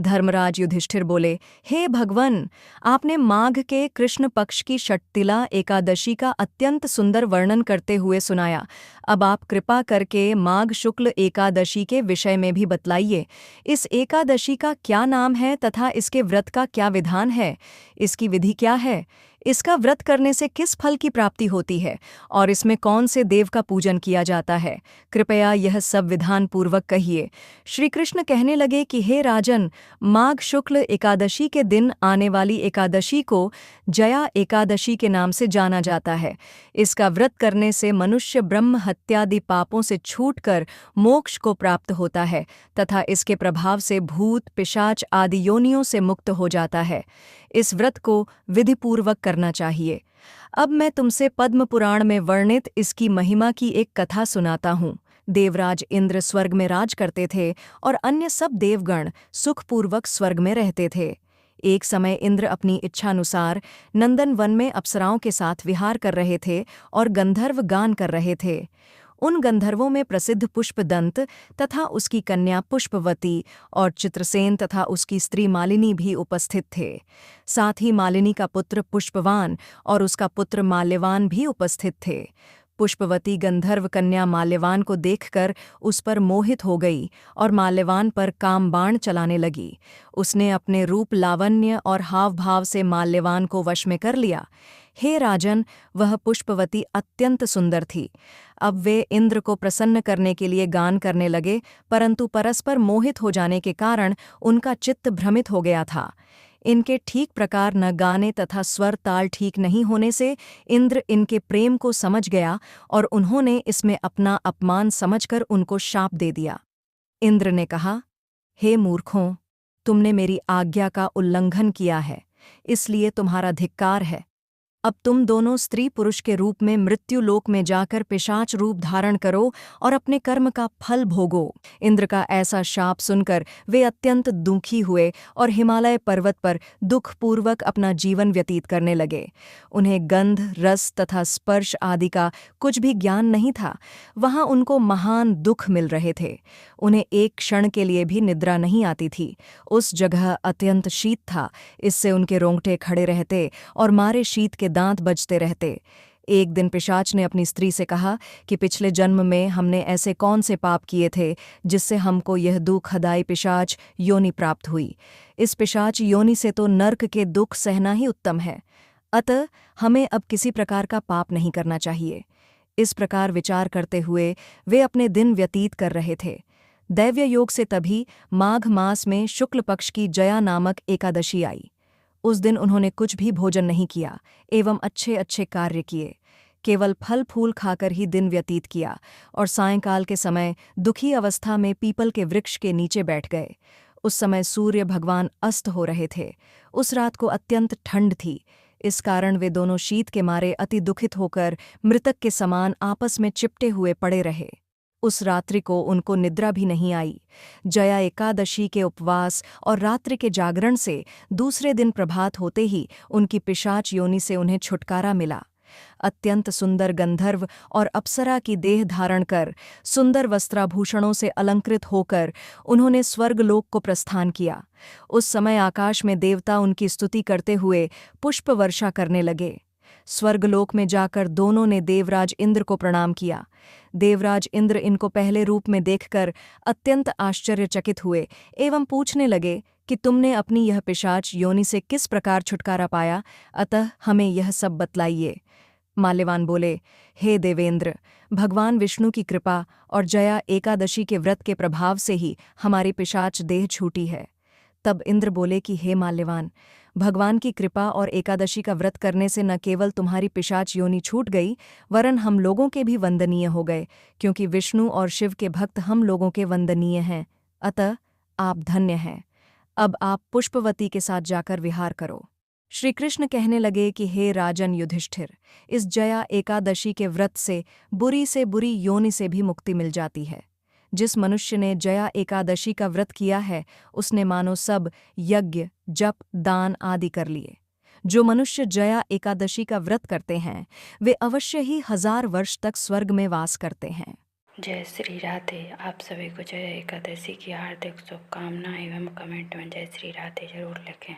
धर्मराज युधिष्ठिर बोले, हे भगवन, आपने माघ के कृष्ण पक्ष की षट्तिला एकादशी का अत्यंत सुंदर वर्णन करते हुए सुनाया। अब आप कृपा करके माघ शुक्ल एकादशी के विषय में भी बतलाइए। इस एकादशी का क्या नाम है तथा इसके व्रत का क्या विधान है? इसकी विधि क्या है? इसका व्रत करने से किस फल की प्राप्ति होती है और इसमें कौन से देव का पूजन किया जाता है? कृपया यह सब विधान पूर्वक कहिए। श्री कृष्ण कहने लगे कि हे राजन, माघ शुक्ल एकादशी के दिन आने वाली एकादशी को जया एकादशी के नाम से जाना जाता है। इसका व्रत करने से मनुष्य ब्रह्म हत्यादि पापों से छूटकर मोक्ष को प्राप्त होता है तथा इसके प्रभाव से भूत पिशाच आदि योनियों से मुक्त हो जाता है। इस व्रत को विधिपूर्वक करना चाहिए। अब मैं तुमसे पद्म पुराण में वर्णित इसकी महिमा की एक कथा सुनाता हूँ। देवराज इंद्र स्वर्ग में राज करते थे और अन्य सब देवगण सुखपूर्वक स्वर्ग में रहते थे। एक समय इंद्र अपनी इच्छानुसार नंदन वन में अप्सराओं के साथ विहार कर रहे थे और गंधर्व गान कर रहे थे। उन गंधर्वों में प्रसिद्ध पुष्पदंत तथा उसकी कन्या पुष्पवती और चित्रसेन तथा उसकी स्त्री मालिनी भी उपस्थित थे। साथ ही मालिनी का पुत्र पुष्पवान और उसका पुत्र माल्यवान भी उपस्थित थे। पुष्पवती गंधर्व कन्या माल्यवान को देखकर उस पर मोहित हो गई और माल्यवान पर कामबाण चलाने लगी। उसने अपने रूप लावण्य और हाव भाव से माल्यवान को वश में कर लिया। हे राजन, वह पुष्पवती अत्यंत सुंदर थी। अब वे इंद्र को प्रसन्न करने के लिए गान करने लगे, परंतु परस्पर मोहित हो जाने के कारण उनका चित्त भ्रमित हो गया था। इनके ठीक प्रकार न गाने तथा स्वर ताल ठीक नहीं होने से इंद्र इनके प्रेम को समझ गया और उन्होंने इसमें अपना अपमान समझकर उनको शाप दे दिया। इंद्र ने कहा, हे मूर्खों, तुमने मेरी आज्ञा का उल्लंघन किया है, इसलिए तुम्हारा धिक्कार है। अब तुम दोनों स्त्री पुरुष के रूप में मृत्यु लोक में जाकर पिशाच रूप धारण करो और अपने कर्म का फल भोगो। इंद्र का ऐसा शाप सुनकर वे अत्यंत दुखी हुए और हिमालय पर्वत पर दुखपूर्वक अपना जीवन व्यतीत करने लगे। उन्हें गंध, रस तथा स्पर्श आदि का कुछ भी ज्ञान नहीं था। वहाँ उनको महान दुख मिल रहे थे। उन्हें एक क्षण के लिए भी निद्रा नहीं आती थी। उस जगह अत्यंत शीत था, इससे उनके रोंगटे खड़े रहते और मारे शीत के दांत बजते रहते। एक दिन पिशाच ने अपनी स्त्री से कहा कि पिछले जन्म में हमने ऐसे कौन से पाप किए थे जिससे हमको यह दुखदायी पिशाच योनि प्राप्त हुई। इस पिशाच योनि से तो नर्क के दुख सहना ही उत्तम है। अतः हमें अब किसी प्रकार का पाप नहीं करना चाहिए। इस प्रकार विचार करते हुए वे अपने दिन व्यतीत कर रहे थे। दैव्य योग से तभी माघ मास में शुक्ल पक्ष की जया नामक एकादशी आई। उस दिन उन्होंने कुछ भी भोजन नहीं किया एवं अच्छे अच्छे कार्य किए। केवल फल फूल खाकर ही दिन व्यतीत किया और सायंकाल के समय दुखी अवस्था में पीपल के वृक्ष के नीचे बैठ गए। उस समय सूर्य भगवान अस्त हो रहे थे। उस रात को अत्यंत ठंड थी। इस कारण वे दोनों शीत के मारे अति दुखित होकर मृतक के समान आपस में चिपटे हुए पड़े रहे। उस रात्रि को उनको निद्रा भी नहीं आई। जया एकादशी के उपवास और रात्रि के जागरण से दूसरे दिन प्रभात होते ही उनकी पिशाच योनि से उन्हें छुटकारा मिला। अत्यंत सुंदर गंधर्व और अप्सरा की देह धारण कर, सुंदर वस्त्राभूषणों से अलंकृत होकर उन्होंने स्वर्गलोक को प्रस्थान किया। उस समय आकाश में देवता उनकी स्तुति करते हुए पुष्प वर्षा करने लगे। स्वर्गलोक में जाकर दोनों ने देवराज इंद्र को प्रणाम किया। देवराज इंद्र इनको पहले रूप में देखकर अत्यंत आश्चर्यचकित हुए एवं पूछने लगे कि तुमने अपनी यह पिशाच योनि से किस प्रकार छुटकारा पाया, अतः हमें यह सब बतलाइए। माल्यवान बोले, हे देवेंद्र, भगवान विष्णु की कृपा और जया एकादशी के व्रत के प्रभाव से ही हमारी पिशाच देह छूटी है। तब इंद्र बोले कि हे माल्यवान, भगवान की कृपा और एकादशी का व्रत करने से न केवल तुम्हारी पिशाच योनि छूट गई, वरन हम लोगों के भी वंदनीय हो गए, क्योंकि विष्णु और शिव के भक्त हम लोगों के वंदनीय हैं। अतः आप धन्य हैं। अब आप पुष्पवती के साथ जाकर विहार करो। श्री कृष्ण कहने लगे कि हे राजन युधिष्ठिर, इस जया एकादशी के व्रत से बुरी योनि से भी मुक्ति मिल जाती है। जिस मनुष्य ने जया एकादशी का व्रत किया है, उसने मानो सब यज्ञ, जप, दान आदि कर लिए। जो मनुष्य जया एकादशी का व्रत करते हैं, वे अवश्य ही 1000 वर्ष तक स्वर्ग में वास करते हैं। जय श्री राधे। आप सभी को जय एकादशी की हार्दिक शुभकामनाएं एवं कमेंट में जय श्री राधे जरूर लिखें।